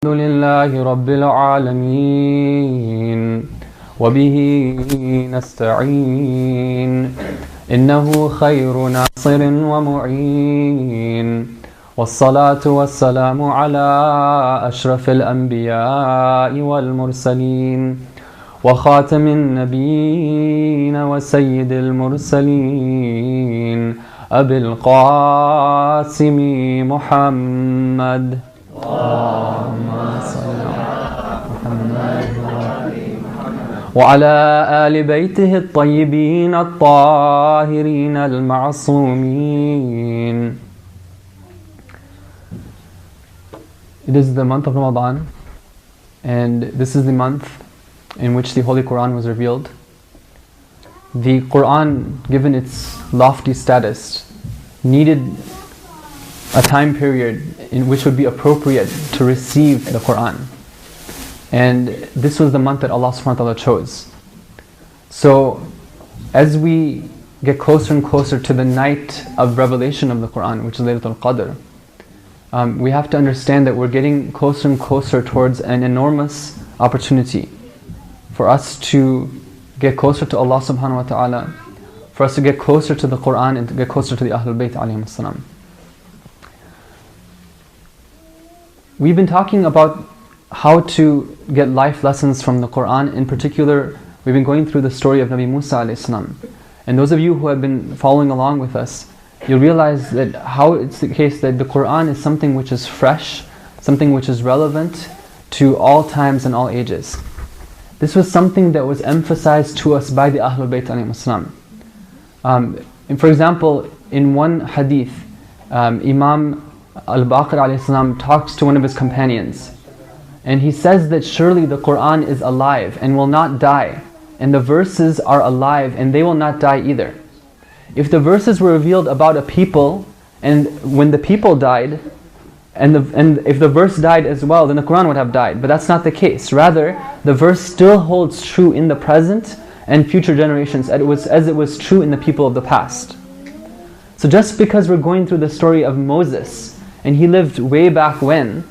الحمد لله رب العالمين وبه نستعين إنه خير ناصر ومعين والصلاة والسلام على أشرف الأنبياء والمرسلين وخاتم النبيين وسيد المرسلين أبي القاسم محمد اللهم صل على محمد وعلى آل بيته الطيبين الطاهرين المعصومين. It is the month of Ramadan, and this is the month in which the Holy Quran was revealed. The Quran, given its lofty status, needed a time period in which would be appropriate to receive the Quran. And this was the month that Allah subhanahu wa ta'ala chose. So as we get closer and closer to the night of revelation of the Quran, which is Laylatul Qadr, we have to understand that we're getting closer and closer towards an enormous opportunity for us to get closer to Allah subhanahu wa ta'ala, for us to get closer to the Quran and to get closer to the Ahlul Bayt alayhim as-salam. We've been talking about how to get life lessons from the Quran. In particular, we've been going through the story of Nabi Musa alayhi salam. And those of you who have been following along with us, you'll realize that how it's the case that the Quran is something which is fresh, something which is relevant to all times and all ages. This was something that was emphasized to us by the Ahlul Bayt alayhim as-salam. For example, in one hadith, Imam Al-Baqir alayhi salam talks to one of his companions, and he says that surely the Quran is alive and will not die, and the verses are alive and they will not die either. If the verses were revealed about a people, and when the people died, and if the verse died as well, then the Quran would have died. But that's not the case. Rather, the verse still holds true in the present and future generations as it was true in the people of the past. So just because we're going through the story of Moses, and he lived way back when,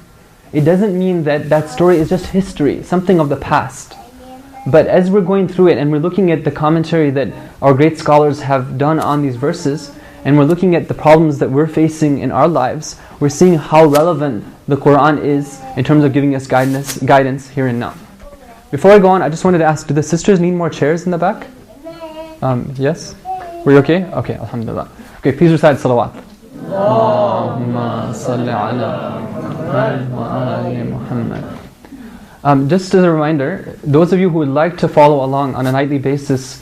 it doesn't mean that that story is just history, something of the past. But as we're going through it and we're looking at the commentary that our great scholars have done on these verses, and we're looking at the problems that we're facing in our lives, we're seeing how relevant the Quran is in terms of giving us guidance here and now. Before I go on, I just wanted to ask, do the sisters need more chairs in the back? Yes? Were you okay? Okay, alhamdulillah. Okay, please recite salawat. Allahumma salli ala Muhammad wa ali Muhammad. Just as a reminder, those of you who would like to follow along on a nightly basis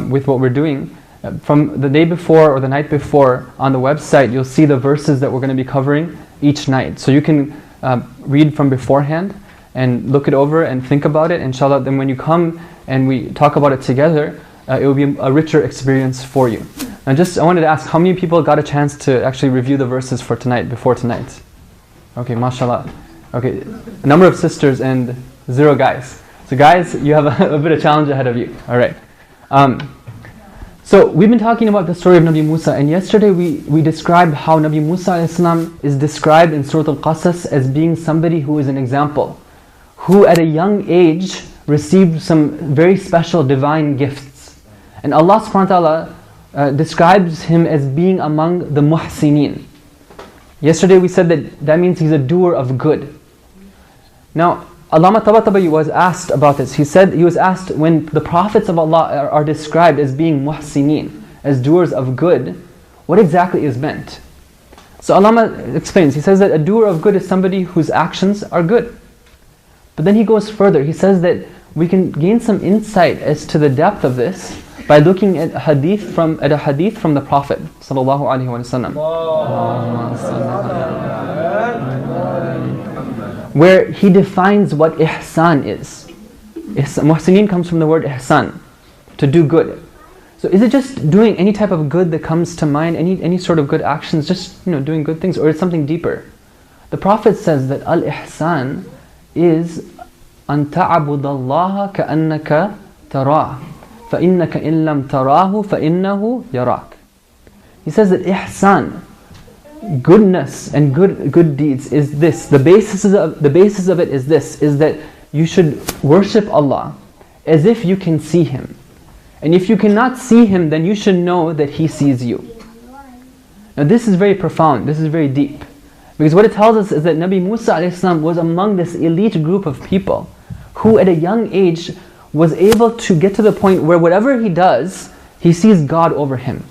with what we're doing, from the day before or the night before on the website, you'll see the verses that we're going to be covering each night. So you can read from beforehand and look it over and think about it. Inshallah, then when you come and we talk about it together, it will be a richer experience for you. I wanted to ask, how many people got a chance to actually review the verses for tonight, before tonight? Okay, mashallah. Okay, a number of sisters and 0 guys. So guys, you have a bit of challenge ahead of you. Alright. So we've been talking about the story of Nabi Musa, and yesterday we described how Nabi Musa ﷺ is described in Surah Al-Qasas as being somebody who is an example, who at a young age received some very special divine gifts. And Allah subhanahu wa ta'ala describes him as being among the muhsineen. Yesterday we said that means he's a doer of good. Now, Allama Tabatabai was asked about this. He was asked, when the prophets of Allah are described as being muhsineen, as doers of good, what exactly is meant? So Allama explains, he says that a doer of good is somebody whose actions are good. But then he goes further. He says that we can gain some insight as to the depth of this by looking at a hadith from the Prophet sallallahu alaihi wasallam, where he defines what ihsan is. Muhsineen comes from the word ihsan, to do good. So is it just doing any type of good that comes to mind, any sort of good actions, just doing good things, or is it something deeper? The Prophet says that al-ihsan is an ta'budallaha ka'annaka tarah. فَإِنَّكَ إِن لَمْ تَرَاهُ فَإِنَّهُ يَرَاكَ. He says that ihsan goodness and good deeds is this. The basis of it is this, is that you should worship Allah as if you can see Him. And if you cannot see Him, then you should know that He sees you. Now this is very profound, this is very deep. Because what it tells us is that Nabi Musa a.s. was among this elite group of people who at a young age was able to get to the point where whatever he does, he sees God over him.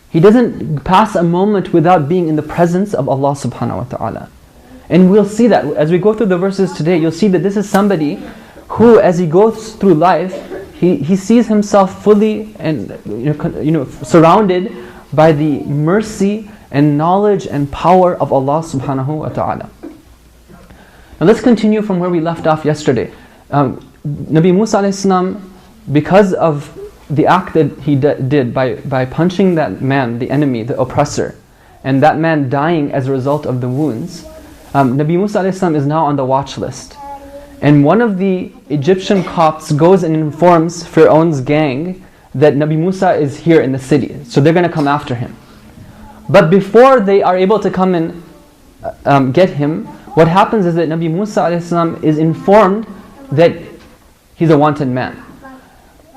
He doesn't pass a moment without being in the presence of Allah subhanahu wa ta'ala. And we'll see that as we go through the verses today. You'll see that this is somebody who, as he goes through life, he sees himself fully and surrounded by the mercy and knowledge and power of Allah subhanahu wa ta'ala. Now let's continue from where we left off yesterday. Nabi Musa a.s., because of the act that he did by punching that man, the enemy, the oppressor, and that man dying as a result of the wounds, Nabi Musa a.s. is now on the watch list. And one of the Egyptian Copts goes and informs Fir'aun's gang that Nabi Musa is here in the city, so they're going to come after him. But before they are able to come and get him, what happens is that Nabi Musa a.s. is informed that he's a wanted man.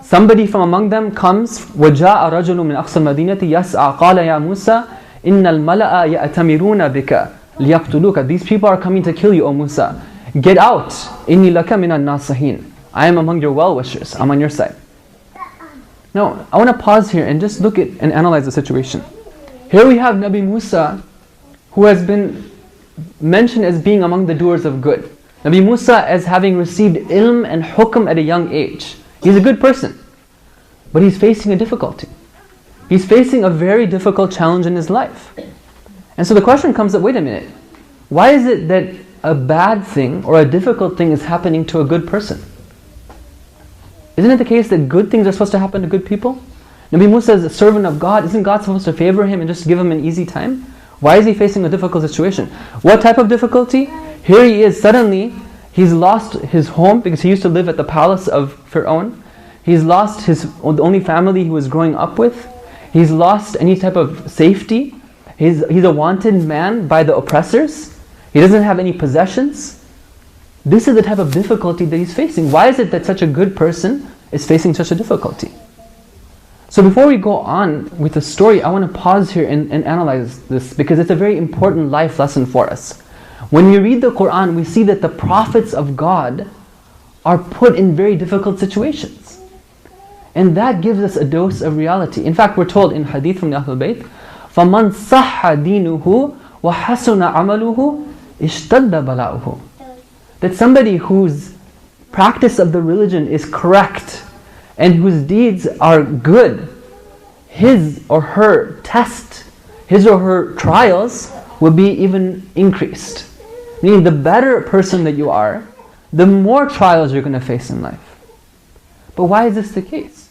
Somebody from among them comes, وَجَاءَ رَجُلٌ مِنْ أَقْصَى الْمَدِينَةِ يَسْعَى قَالَ يَا مُوسَى إِنَّ الْمَلَأَ يَأْتَمِرُونَ بِكَ لِيَقْتُلُوكَ. These people are coming to kill you, O Musa. Get out. إِنِّي لَكَ مِنَ النَّاصِحِينَ. I am among your well-wishers. I'm on your side. Now, I want to pause here and just look at and analyze the situation. Here we have Nabi Musa, who has been mentioned as being among the doers of good. Nabi Musa as having received ilm and hukm at a young age. He's a good person, but he's facing a difficulty. He's facing a very difficult challenge in his life. And so the question comes up, wait a minute, why is it that a bad thing or a difficult thing is happening to a good person? Isn't it the case that good things are supposed to happen to good people? Nabi Musa is a servant of God. Isn't God supposed to favor him and just give him an easy time? Why is he facing a difficult situation? What type of difficulty? Here he is, suddenly he's lost his home because he used to live at the palace of Fir'aun. He's lost the only family he was growing up with. He's lost any type of safety. He's a wanted man by the oppressors. He doesn't have any possessions. This is the type of difficulty that he's facing. Why is it that such a good person is facing such a difficulty? So before we go on with the story, I want to pause here and analyze this, because it's a very important life lesson for us. When we read the Quran, we see that the prophets of God are put in very difficult situations. And that gives us a dose of reality. In fact, we're told in hadith from the Ahlul Bayt, فَمَنْ صَحَّ دِينُهُ وَحَسُنَ عَمَلُهُ اشْتَدَّ بَلَاؤُهُ. That somebody whose practice of the religion is correct and whose deeds are good, his or her test, his or her trials will be even increased. Meaning the better person that you are, the more trials you're going to face in life. But why is this the case?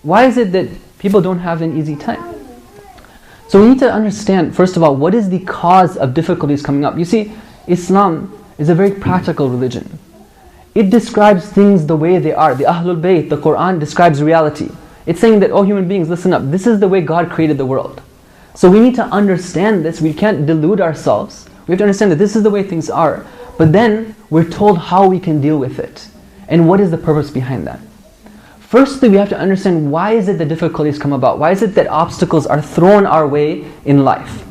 Why is it that people don't have an easy time? So we need to understand, first of all, what is the cause of difficulties coming up? You see, Islam is a very practical religion. It describes things the way they are. The Ahlul Bayt, the Quran describes reality. It's saying that, oh human beings, listen up. This is the way God created the world. So we need to understand this. We can't delude ourselves. We have to understand that this is the way things are. But then we're told how we can deal with it. And what is the purpose behind that? Firstly, we have to understand, why is it that difficulties come about? Why is it that obstacles are thrown our way in life?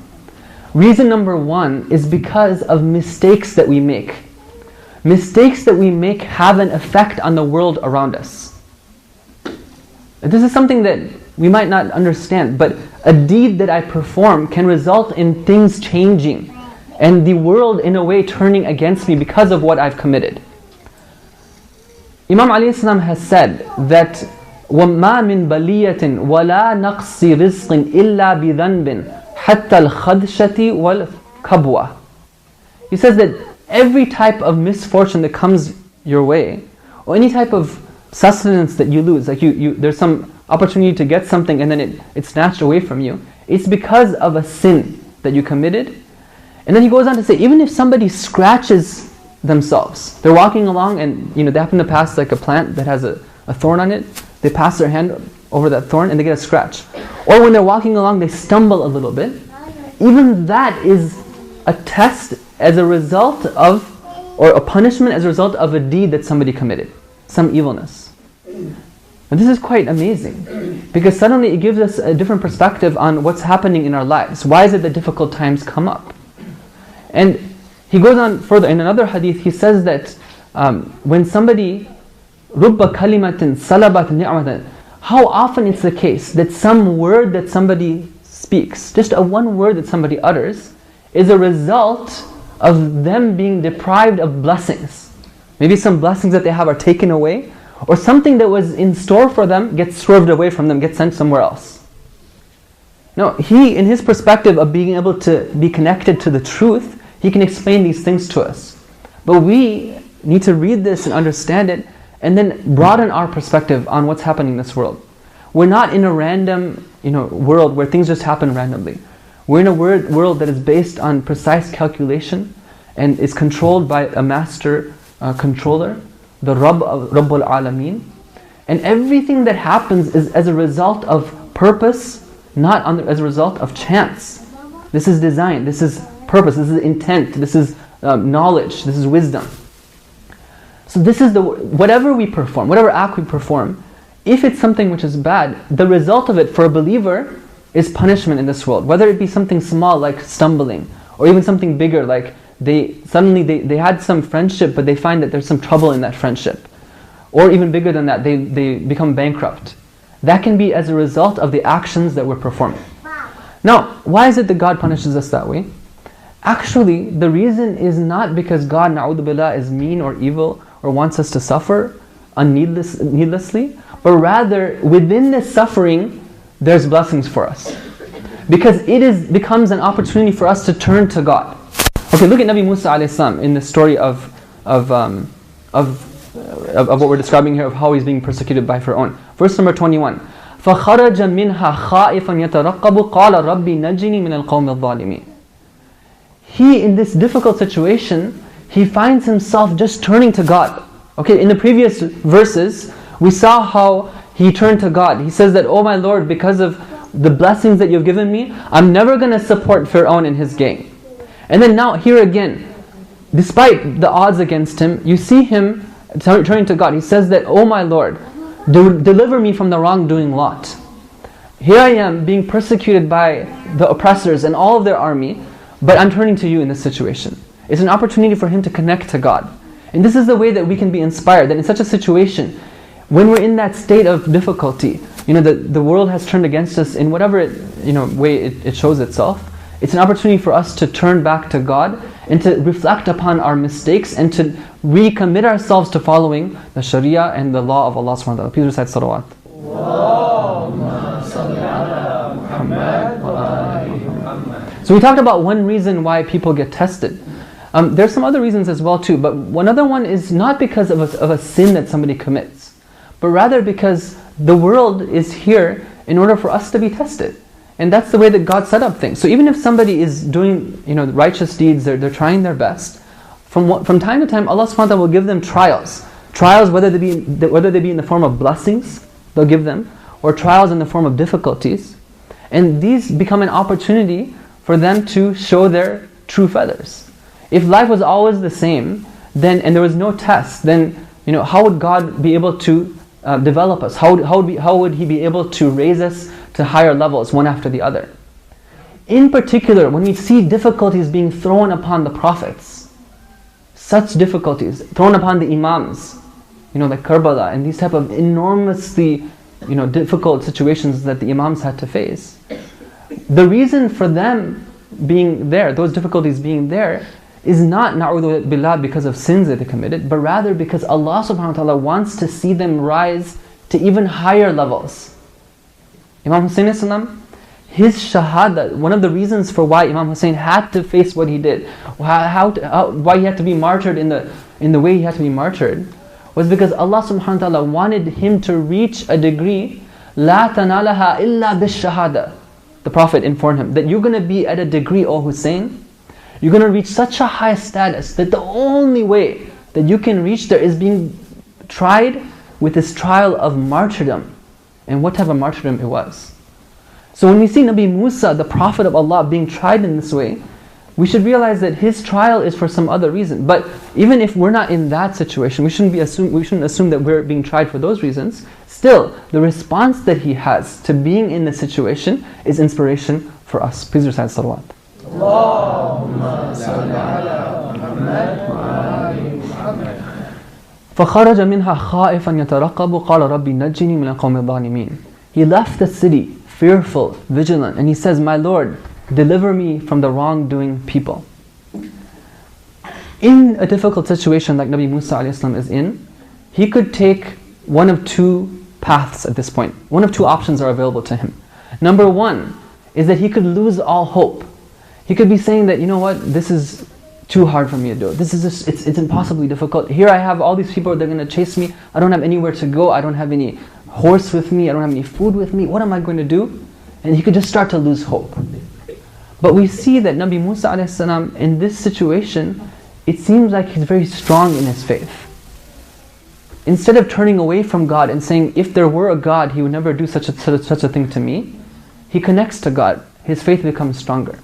Reason number one is because of mistakes that we make. Mistakes that we make have an effect on the world around us. This is something that we might not understand, but a deed that I perform can result in things changing and the world in a way turning against me because of what I've committed. Imam Ali Islam has said that وَمَا مِن بَلِيَّةٍ وَلَا نَقْصِ رِزْقٍ إِلَّا بِذَنْبٍ حَتَّى الْخَدْشَةِ وَالْكَبْوَةِ. He says that every type of misfortune that comes your way, or any type of sustenance that you lose, like there's some opportunity to get something and then it's snatched away from you, it's because of a sin that you committed. And then he goes on to say, even if somebody scratches themselves, they're walking along and they happen to pass like a plant that has a thorn on it, they pass their hand over that thorn and they get a scratch. Or when they're walking along, they stumble a little bit. even that is a test as a result of, or a punishment as a result of a deed that somebody committed, some evilness. And this is quite amazing, because suddenly it gives us a different perspective on what's happening in our lives. Why is it that difficult times come up? And he goes on further, in another hadith, he says that when somebody, رُبَّ كَلِمَةٍ سَلَبَتْ نِعْمَةً, how often it's the case that some word that somebody speaks, just a one word that somebody utters, is a result of them being deprived of blessings. Maybe some blessings that they have are taken away, or something that was in store for them gets swerved away from them, gets sent somewhere else. No, he, in his perspective of being able to be connected to the truth, he can explain these things to us. But we need to read this and understand it, and then broaden our perspective on what's happening in this world. We're not in a random, world where things just happen randomly. We're in a world that is based on precise calculation and is controlled by a master controller, the Rabbul Alameen. And everything that happens is as a result of purpose, not as a result of chance. This is design, this is purpose, this is intent, this is knowledge, this is wisdom. So this is whatever we perform, whatever act we perform, if it's something which is bad, the result of it for a believer is punishment in this world. Whether it be something small like stumbling, or even something bigger like they had some friendship but they find that there's some trouble in that friendship. Or even bigger than that, they become bankrupt. That can be as a result of the actions that we're performing. Now, why is it that God punishes us that way? Actually, the reason is not because God, na'udhu billah, is mean or evil or wants us to suffer needlessly, but rather within this suffering there's blessings for us, because it becomes an opportunity for us to turn to God. Okay, look at Nabi Musa alayhi salam in the story of what we're describing here, of how he's being persecuted by Fir'aun. Verse number 21. فَخَرَجَ مِنْهَا خَائِفًا يَتَرَقَّبُ قَالَ رَبِّي نَجِّنِي مِنَ الْقَوْمِ الظَّالِمِينَ. He, in this difficult situation, he finds himself just turning to God. Okay, in the previous verses, we saw how he turned to God. He says that, oh my Lord, because of the blessings that you've given me, I'm never going to support Fir'aun and his gang. And then now, here again, despite the odds against him, you see him turning to God. He says that, oh my Lord, deliver me from the wrongdoing lot. Here I am being persecuted by the oppressors and all of their army, but I'm turning to you in this situation. It's an opportunity for him to connect to God. And this is the way that we can be inspired, that in such a situation, when we're in that state of difficulty, the world has turned against us in whatever way it shows itself. It's an opportunity for us to turn back to God and to reflect upon our mistakes and to recommit ourselves to following the Sharia and the law of Allah subhanahu wa ta'ala. Please recite salawat. So we talked about one reason why people get tested. There's some other reasons as well too, but another one is not because of a sin that somebody commits, but rather because the world is here in order for us to be tested. And that's the way that God set up things. So even if somebody is doing righteous deeds, they're trying their best, from time to time Allah subhanahu wa ta'ala will give them trials. Trials, whether they be in the form of blessings, they'll give them, or trials in the form of difficulties. And these become an opportunity for them to show their true feathers. If life was always the same, and there was no test, then how would God be able to develop us? How would He be able to raise us to higher levels one after the other? In particular, when we see difficulties being thrown upon the prophets, such difficulties thrown upon the imams, like Karbala, and these type of enormously difficult situations that the imams had to face, the reason for them being there, those difficulties being there, is not na'udhu billah because of sins that they committed, but rather because Allah subhanahu wa ta'ala wants to see them rise to even higher levels. Imam Hussein as-salam, his shahada, one of the reasons for why Imam Hussein had to face what he did, why he had to be martyred in the way he had to be martyred, was because Allah subhanahu wa ta'ala wanted him to reach a degree, la tanalaha illa bish-shahada. The Prophet informed him that you're going to be at a degree, O Hussein, you're going to reach such a high status that the only way that you can reach there is being tried with this trial of martyrdom. And what type of martyrdom it was? So when we see Nabi Musa, the Prophet of Allah, being tried in this way, we should realize that his trial is for some other reason. But even if we're not in that situation, we shouldn't assume that we're being tried for those reasons. Still, the response that he has to being in the situation is inspiration for us. Please recite salawat. فخرج منها خائفا يترقب قال ربي نجني من القوم الظالمين. He left the city fearful, vigilant, and he says, my Lord, deliver me from the wrongdoing people. In a difficult situation like Nabi Musa ﷺ is in, he could take one of two paths at this point. One of two options are available to him. Number one is that he could lose all hope. He could be saying that, you know what, this is too hard for me to do. It's impossibly difficult. Here I have all these people, they're going to chase me. I don't have anywhere to go. I don't have any horse with me. I don't have any food with me. What am I going to do? And he could just start to lose hope. But we see that Nabi Musa ﷺ, in this situation, it seems like he's very strong in his faith. Instead of turning away from God and saying, if there were a God, he would never do such a thing to me, he connects to God. His faith becomes stronger.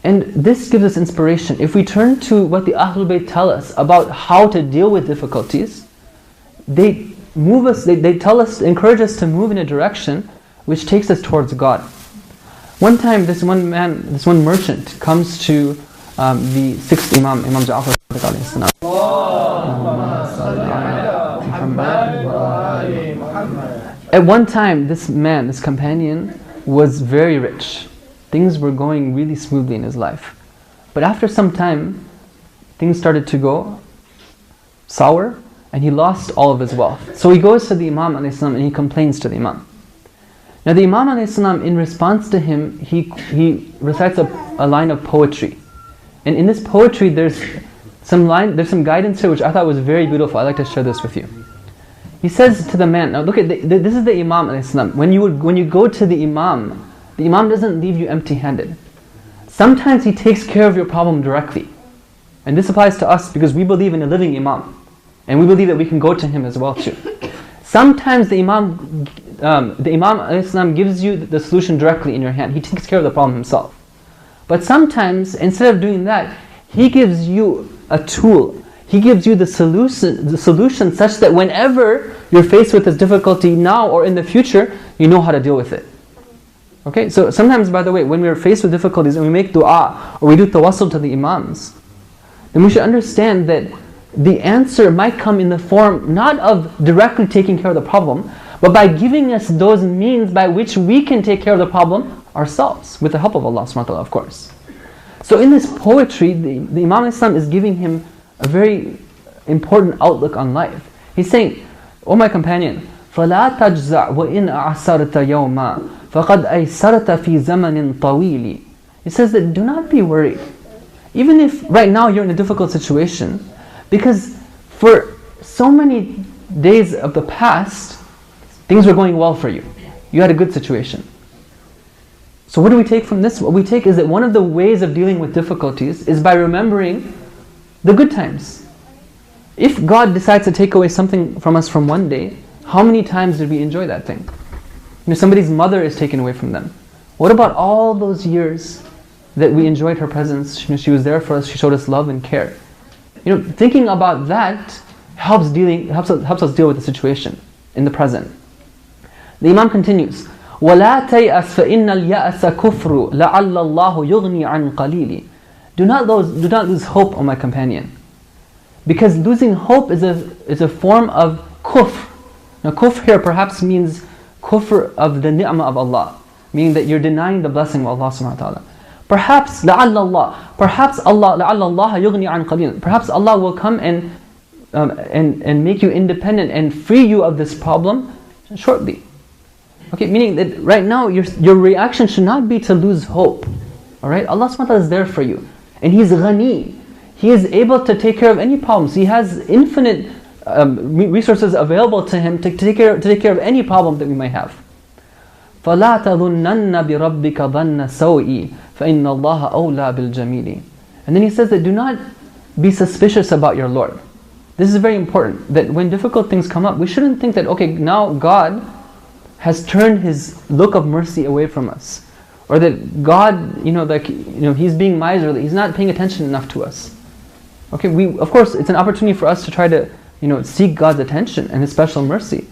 And this gives us inspiration. If we turn to what the Ahlul Bayt tell us about how to deal with difficulties, they move us, they tell us, encourage us to move in a direction which takes us towards God. One time, this one merchant comes to the sixth Imam, Imam Ja'far alayhi salam. At one time, this man, this companion, was very rich. Things were going really smoothly in his life. But after some time, things started to go sour, and he lost all of his wealth. So he goes to the Imam alayhi salam and he complains to the Imam. Now the Imam alayhi salam, in response to him, he recites a line of poetry. And in this poetry, there's some guidance here which I thought was very beautiful. I'd like to share this with you. He says to the man, now look at this is the Imam alayhi salam. When you go to the Imam doesn't leave you empty-handed. Sometimes he takes care of your problem directly. And this applies to us because we believe in a living Imam. And we believe that we can go to him as well too. Sometimes the Imam ﷺ gives you the solution directly in your hand. He takes care of the problem himself. But sometimes, instead of doing that, he gives you a tool. He gives you the solution such that whenever you're faced with this difficulty now or in the future, you know how to deal with it. Okay, so sometimes, by the way, when we're faced with difficulties and we make dua or we do tawassul to the Imams, then we should understand that the answer might come in the form not of directly taking care of the problem, but by giving us those means by which we can take care of the problem ourselves, with the help of Allah subhanahu wa ta'ala, of course. So in this poetry, the Imam Islam is giving him a very important outlook on life. He's saying, "O my companion, فَلَا تَجْزَعْ وَإِنْ أَعْسَرْتَ يَوْمًا فَقَدْ أَيْسَرْتَ فِي زَمَنٍ طَوِيلٍ." He says that do not be worried. Even if right now you're in a difficult situation, because for so many days of the past, things were going well for you. You had a good situation. So what do we take from this? What we take is that one of the ways of dealing with difficulties is by remembering the good times. If God decides to take away something from us from one day, how many times did we enjoy that thing? You know, somebody's mother is taken away from them. What about all those years that we enjoyed her presence? You know, she was there for us, she showed us love and care. You know, thinking about that helps us deal with the situation in the present. The Imam continues, وَلَا تَيْأَسْ فَإِنَّ الْيَأْسَ كُفْرُ لَعَلَّ اللَّهُ يُغْنِي عَنْ قَلِيلِ. Do not lose hope, O my companion. Because losing hope is a form of kufr. Now kufr here perhaps means kufr of the ni'mah of Allah, meaning that you're denying the blessing of Allah subhanahu wa ta'ala. Perhaps Allah يُغْنِي عَنْ قَلِيلٍ. Perhaps Allah will come and make you independent and free you of this problem shortly. Okay, meaning that right now your reaction should not be to lose hope. Alright, Allah subhanahu wa ta'ala is there for you. And He's ghani. He is able to take care of any problems. He has infinite resources available to Him to take care of any problem that we might have. فَلَا تَظُنَّنَّ بِرَبِّكَ ظَنَّ سَوْءِ فَإِنَّ اللَّهَ أَوْلَى بِالْجَمِيلِ. And then He says that do not be suspicious about your Lord. This is very important, that when difficult things come up, we shouldn't think that, okay, now God has turned His look of mercy away from us, or that God, He's being miserly, He's not paying attention enough to us. Okay, of course, it's an opportunity for us to try to, seek God's attention and His special mercy.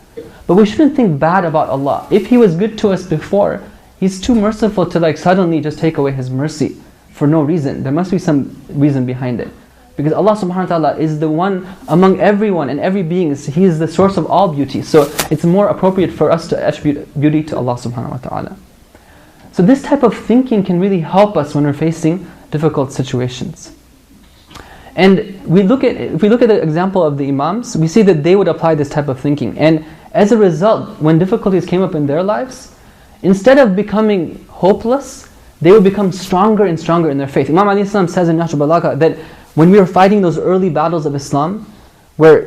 But we shouldn't think bad about Allah. If He was good to us before, He's too merciful to suddenly just take away His mercy for no reason. There must be some reason behind it. Because Allah subhanahu wa ta'ala is the one among everyone and every being. He is the source of all beauty. So it's more appropriate for us to attribute beauty to Allah subhanahu wa ta'ala. So this type of thinking can really help us when we're facing difficult situations. And if we look at the example of the Imams, we see that they would apply this type of thinking. And as a result, when difficulties came up in their lives, instead of becoming hopeless, they would become stronger and stronger in their faith. Imam Ali says in Nahj al-Balagha that when we were fighting those early battles of Islam, where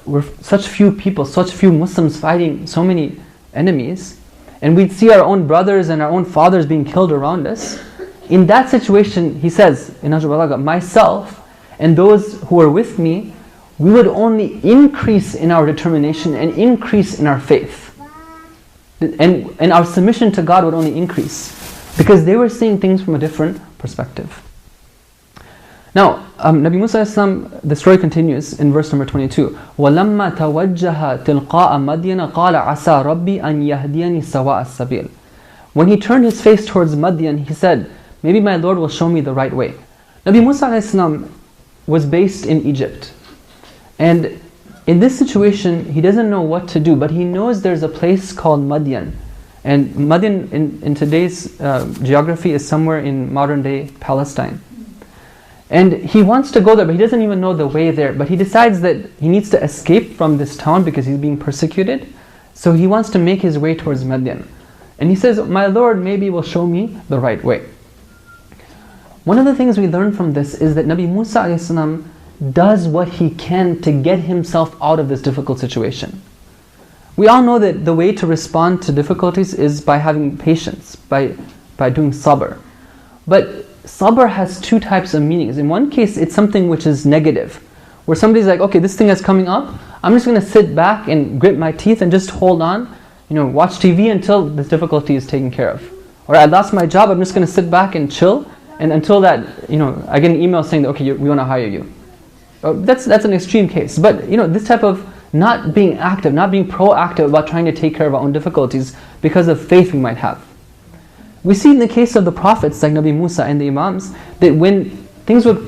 we're such few people, such few Muslims fighting so many enemies, and we'd see our own brothers and our own fathers being killed around us, in that situation, he says in Nahj al-Balagha, myself and those who were with me, we would only increase in our determination and increase in our faith. And our submission to God would only increase, because they were seeing things from a different perspective. Now, Nabi Musa ﷺ, the story continues in verse number 22. وَلَمَّا تَوَجَّهَ تِلْقَاءَ مَدْيَنَ قَالَ عَسَى رَبِّي أَنْ يَهْدِيَنِي سَوَاءَ السَّبِيلِ. When he turned his face towards Madian, he said, maybe my Lord will show me the right way. Nabi Musa ﷺ was based in Egypt. And in this situation, he doesn't know what to do, but he knows there's a place called Madian. And Madian in today's geography is somewhere in modern day Palestine. And he wants to go there, but he doesn't even know the way there. But he decides that he needs to escape from this town because he's being persecuted. So he wants to make his way towards Madian. And he says, my Lord maybe will show me the right way. One of the things we learn from this is that Nabi Musa a.s. does what he can to get himself out of this difficult situation. We all know that the way to respond to difficulties is by having patience, by doing sabr. But sabr has two types of meanings. In one case, it's something which is negative, where somebody's like, okay, this thing is coming up, I'm just going to sit back and grit my teeth and just hold on, watch TV until this difficulty is taken care of. Or I lost my job, I'm just going to sit back and chill, and until that, I get an email saying that, okay, we want to hire you. That's an extreme case. But this type of not being active, not being proactive about trying to take care of our own difficulties because of faith we might have. We see in the case of the prophets like Nabi Musa and the Imams that when things would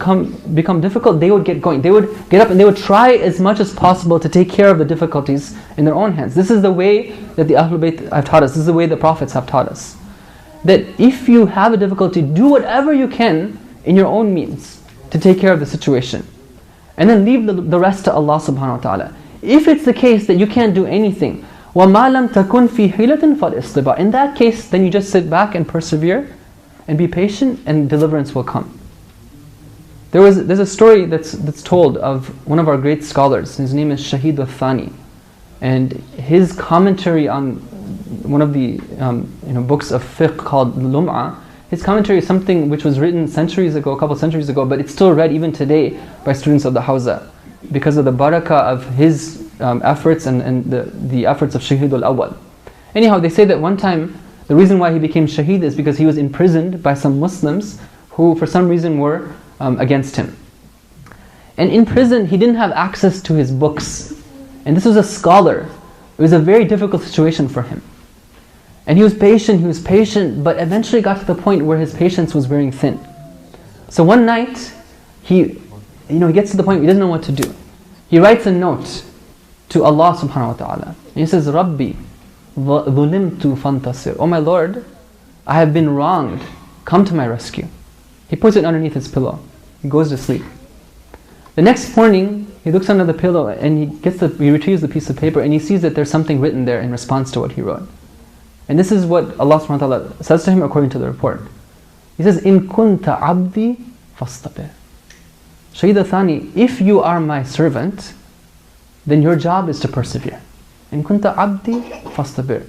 become difficult, they would get going. They would get up and they would try as much as possible to take care of the difficulties in their own hands. This is the way that the Ahlul Bayt have taught us. This is the way the prophets have taught us. That if you have a difficulty, do whatever you can in your own means to take care of the situation. And then leave the rest to Allah subhanahu wa ta'ala. If it's the case that you can't do anything, وَمَا لَمْ تَكُنْ فِي حِيلَةٍ فَالْإِصْطِبَاءِ, in that case, then you just sit back and persevere and be patient, and deliverance will come. There's a story that's told of one of our great scholars. His name is Shahid al-Thani. And his commentary on one of the books of fiqh called Lum'a, his commentary is something which was written a couple centuries ago, but it's still read even today by students of the Hawza because of the barakah of his efforts and the efforts of Shahid al-Awwal. Anyhow, they say that one time, the reason why he became Shaheed is because he was imprisoned by some Muslims who for some reason were against him. And in prison, he didn't have access to his books. And this was a scholar. It was a very difficult situation for him. And he was patient, but eventually got to the point where his patience was wearing thin. So one night, he gets to the point where he doesn't know what to do. He writes a note to Allah subhanahu wa ta'ala. And he says, Rabbi, ظُلِمْتُ فَانْتَصِرْ. Oh my Lord, I have been wronged. Come to my rescue. He puts it underneath his pillow. He goes to sleep. The next morning, he looks under the pillow and he retrieves the piece of paper and he sees that there's something written there in response to what he wrote. And this is what Allah subhanahu wa ta'ala says to him according to the report. He says, إِن كُنْتَ عَبْدِي فَاسْتَبِرْ. Shahid al-Thani, if you are my servant, then your job is to persevere. إِن كُنْتَ عَبْدِي فَاسْتَبِرْ.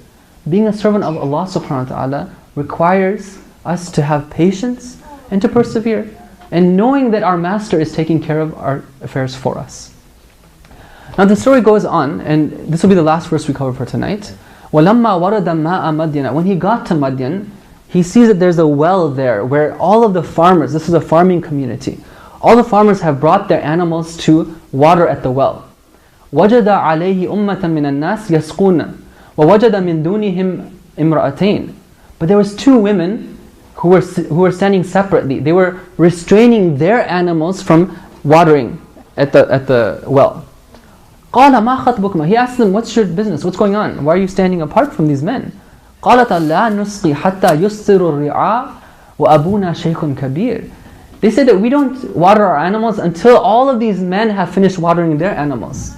Being a servant of Allah subhanahu wa ta'ala requires us to have patience and to persevere, and knowing that our Master is taking care of our affairs for us. Now the story goes on, and this will be the last verse we cover for tonight. وَلَمَّا وَرَدَ مَاءَ مَدْيَنَ. When he got to Madyan, he sees that there's a well there where all of the farmers, this is a farming community, all the farmers have brought their animals to water at the well. وَجَدَ عَلَيْهِ أُمَّةً مِّنَ النَّاسِ يَسْقُونَ وَوَجَدَ مِن دُونِهِمْ إِمْرَأَتَيْنِ. But there was two women who were standing separately. They were restraining their animals from watering at the well. قَالَ مَا خَطْبُكُمَا. He asked them, what's your business? What's going on? Why are you standing apart from these men? قَالَتَ لَا نُسْقِي حَتَّى يُسْطِرُ الرِّعَاء وَأَبُونَا شَيْخٌ كَبِيرٌ. They said that we don't water our animals until all of these men have finished watering their animals.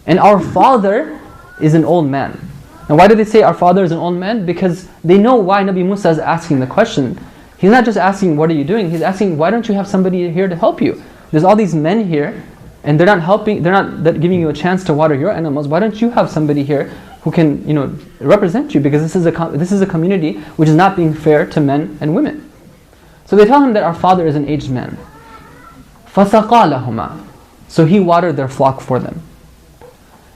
And our father is an old man. Now why do they say our father is an old man? Because they know why Nabi Musa is asking the question. He's not just asking, what are you doing? He's asking, why don't you have somebody here to help you? There's all these men here, and they're not giving you a chance to water your animals. Why don't you have somebody here who can, represent you? Because this is a community which is not being fair to men and women. So they tell him that our father is an aged man. فَسَقَى لَهُمَا. So he watered their flock for them.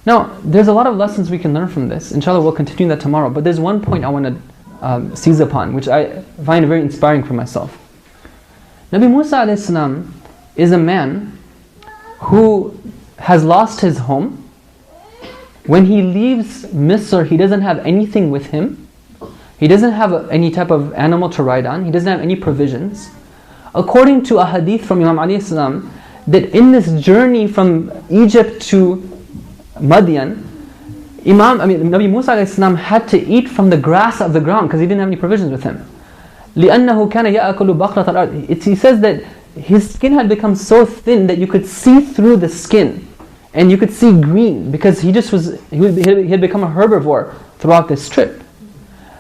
Now, there's a lot of lessons we can learn from this. Inshallah, we'll continue that tomorrow. But there's one point I want to seize upon, which I find very inspiring for myself. Nabi Musa a.s. is a man who has lost his home. When he leaves Misr, he doesn't have anything with him. He doesn't have any type of animal to ride on. He doesn't have any provisions. According to a hadith from Imam Ali salam, that in this journey from Egypt to Madyan, Nabi Musa a.s. had to eat from the grass of the ground because he didn't have any provisions with him. لِأَنَّهُ كَانَ يَأْكُلُ بَقْرَةَ الْأَرْضِ. He says that his skin had become so thin that you could see through the skin and you could see green, because he had become a herbivore throughout this trip.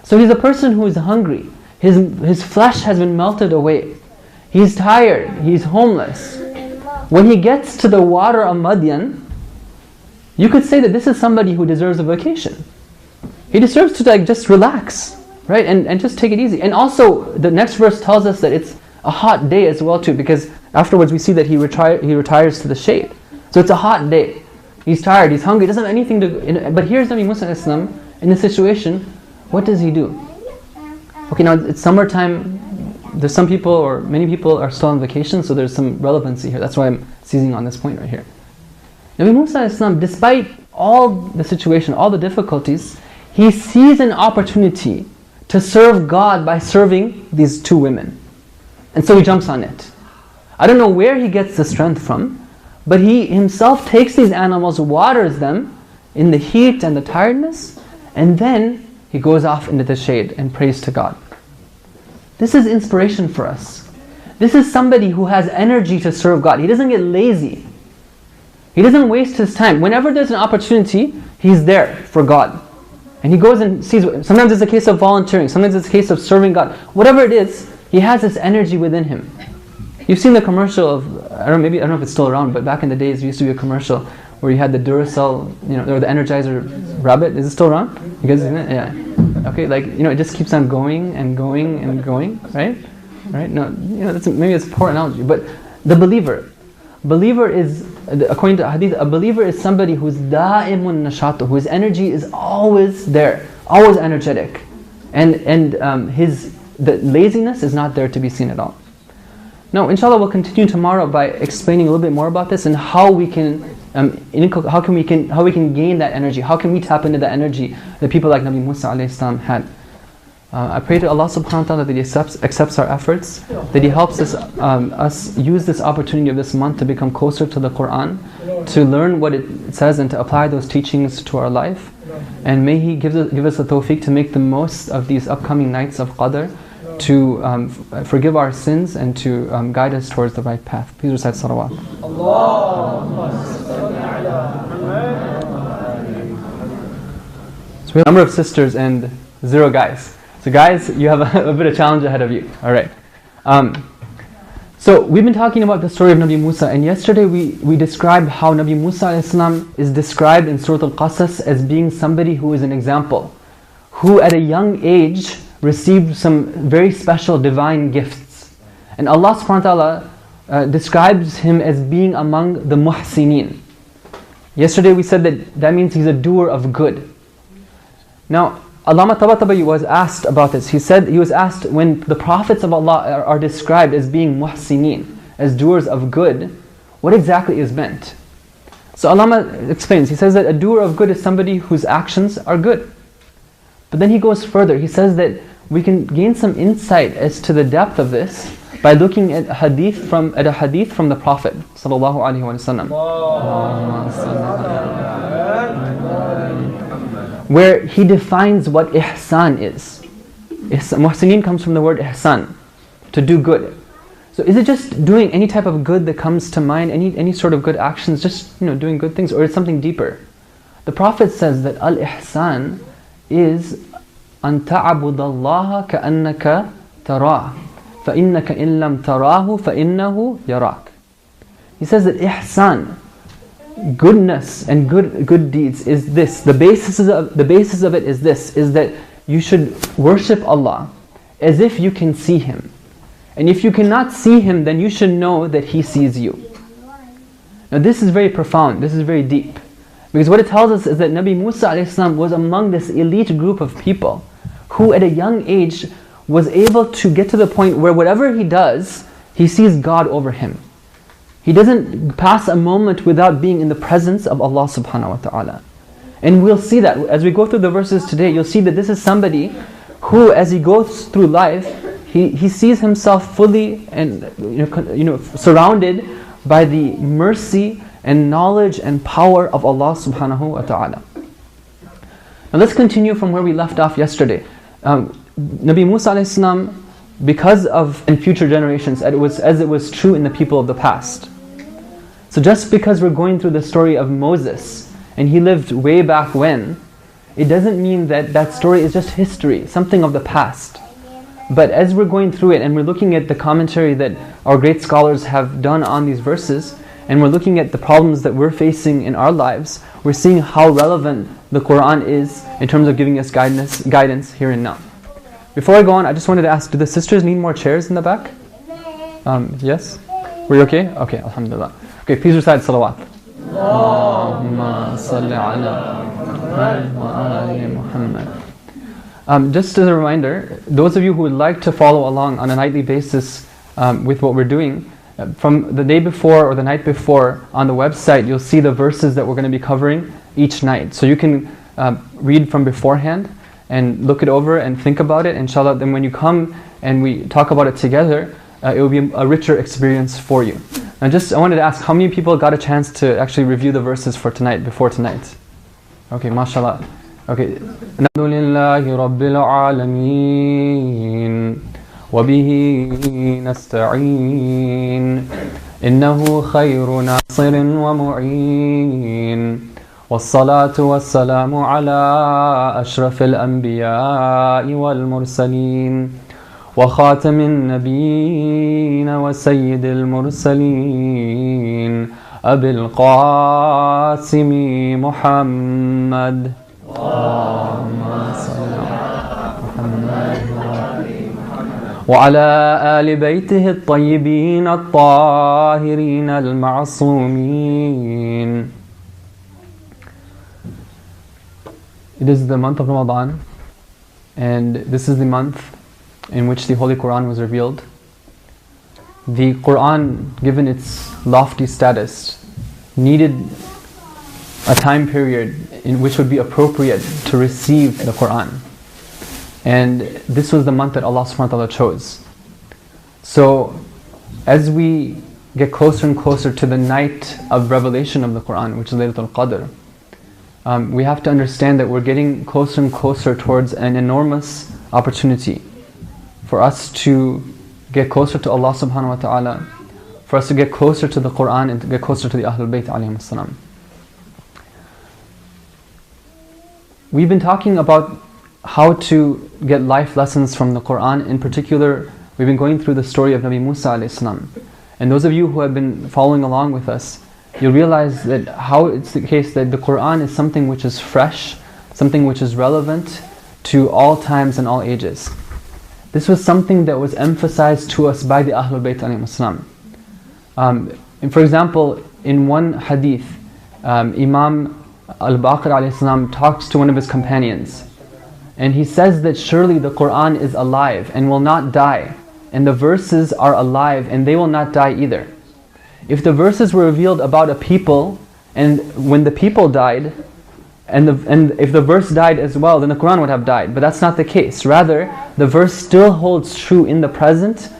So he's a person who is hungry. His flesh has been melted away. He's tired. He's homeless. When he gets to the water of Madyan, you could say that this is somebody who deserves a vacation. He deserves to just relax, right? And just take it easy. And also, the next verse tells us that it's a hot day as well too, because afterwards we see that he retires to the shade. So it's a hot day. He's tired, he's hungry, doesn't have anything to... But here's Nabi Musa Islam in this situation. What does he do? Okay, now it's summertime. There's some people, or many people, are still on vacation, so there's some relevancy here. That's why I'm seizing on this point right here. Nabi Musa Islam, despite all the situation, all the difficulties, he sees an opportunity to serve God by serving these two women. And so he jumps on it. I don't know where he gets the strength from, but he himself takes these animals, waters them in the heat and the tiredness, and then he goes off into the shade and prays to God. This is inspiration for us. This is somebody who has energy to serve God. He doesn't get lazy. He doesn't waste his time. Whenever there's an opportunity, he's there for God. And he goes and sees. Sometimes it's a case of volunteering. Sometimes it's a case of serving God. Whatever it is, he has this energy within him. You've seen the commercial of, I don't know if it's still around, but back in the days there used to be a commercial where you had the Duracell, or the Energizer rabbit. Is it still around? You guys seen it? Yeah. Okay, it just keeps on going and going and going, right? Right? No, maybe it's a poor analogy, but the believer is, according to hadith, a believer is somebody who's da'imun nashatu, whose energy is always there, always energetic, and the laziness is not there to be seen at all. Now, inshallah, we'll continue tomorrow by explaining a little bit more about this and how we can gain that energy. How can we tap into that energy that people like Nabi Musa alayhi salam had? I pray to Allah subhanahu wa ta'ala that He accepts our efforts, that He helps us use this opportunity of this month to become closer to the Quran, to learn what it says and to apply those teachings to our life. And may He give us the tawfiq to make the most of these upcoming nights of Qadr, to forgive our sins and to guide us towards the right path. Please recite salawat. So we have a number of sisters and 0 guys. So guys, you have a bit of challenge ahead of you. Alright. So we've been talking about the story of Nabi Musa, and yesterday we described how Nabi Musa Islam is described in Surah Al-Qasas as being somebody who is an example, who at a young age received some very special divine gifts. And Allah subhanahu wa ta'ala describes him as being among the muhsineen. Yesterday we said that means he's a doer of good. Now, Allama Tabatabai was asked about this. He was asked, when the prophets of Allah are described as being muhsineen, as doers of good, what exactly is meant? So Allama explains, he says that a doer of good is somebody whose actions are good. But then he goes further. He says that we can gain some insight as to the depth of this by looking at a hadith from the Prophet sallallahu alaihi wasallam, where he defines what ihsan is. Muhsineen comes from the word ihsan, to do good. So is it just doing any type of good that comes to mind, any sort of good actions, just doing good things, or is it something deeper? The Prophet says that al-ihsan is أن تعبد الله كأنك تراه فإنك إن لم تراه فإنه يراك. He says that ihsan, goodness and good deeds, is this. The basis of it is this: is that you should worship Allah as if you can see Him, and if you cannot see Him, then you should know that He sees you. Now this is very profound. This is very deep, because what it tells us is that Nabi Musa a.s. was among this elite group of people who at a young age was able to get to the point where whatever he does, he sees God over him. He doesn't pass a moment without being in the presence of Allah subhanahu wa ta'ala. And we'll see that as we go through the verses today. You'll see that this is somebody who, as he goes through life, he sees himself fully and surrounded by the mercy and knowledge and power of Allah subhanahu wa ta'ala. Now let's continue from where we left off yesterday. Nabi Musa a.s., because of in future generations, as it was true in the people of the past. So just because we're going through the story of Moses, and he lived way back when, it doesn't mean that that story is just history, something of the past. But as we're going through it, and we're looking at the commentary that our great scholars have done on these verses, and we're looking at the problems that we're facing in our lives, we're seeing how relevant the Quran is in terms of giving us guidance here and now. Before I go on, I just wanted to ask, do the sisters need more chairs in the back? Yes? Were you okay? Okay, alhamdulillah. Okay, please recite salawat. Allahumma salli ala Muhammad. Just as a reminder, those of you who would like to follow along on a nightly basis with what we're doing, from the day before or the night before on the website, you'll see the verses that we're going to be covering each night. So you can read from beforehand and look it over and think about it. Inshallah, then when you come and we talk about it together, it will be a richer experience for you. Now I wanted to ask, how many people got a chance to actually review the verses for tonight, before tonight? Okay, mashallah. Okay. Alhamdulillahi Rabbil Alameen wa bihi nasta'een innahu khayru nasirin wa mu'een والصلاة والسلام على أشرف الأنبياء والمرسلين وخاتم النبيين وسيد المرسلين أبي القاسم محمد اللهم صل على محمد وعلى آل بيته الطيبين الطاهرين المعصومين. It is the month of Ramadan, and this is the month in which the Holy Quran was revealed. The Quran, given its lofty status, needed a time period in which would be appropriate to receive the Quran. And this was the month that Allah subhanahu wa ta'ala chose. So as we get closer and closer to the night of revelation of the Quran, which is Laylatul Qadr, we have to understand that we're getting closer and closer towards an enormous opportunity for us to get closer to Allah subhanahu wa ta'ala, for us to get closer to the Quran and to get closer to the Ahlul Bayt alayhim as-salam. We've been talking about how to get life lessons from the Quran. In particular, we've been going through the story of Nabi Musa a.s. And those of you who have been following along with us, you'll realize that how it's the case that the Quran is something which is fresh, something which is relevant to all times and all ages. This was something that was emphasized to us by the Ahlul Bayt alayhim as-salam. And for example, in one hadith, Imam al-Baqir alayhi salam talks to one of his companions, And he says that surely the Quran is alive and will not die. And the verses are alive and they will not die either. If the verses were revealed about a people, and when the people died, and if the verse died as well, then the Quran would have died. But that's not the case. Rather, the verse still holds true in the present,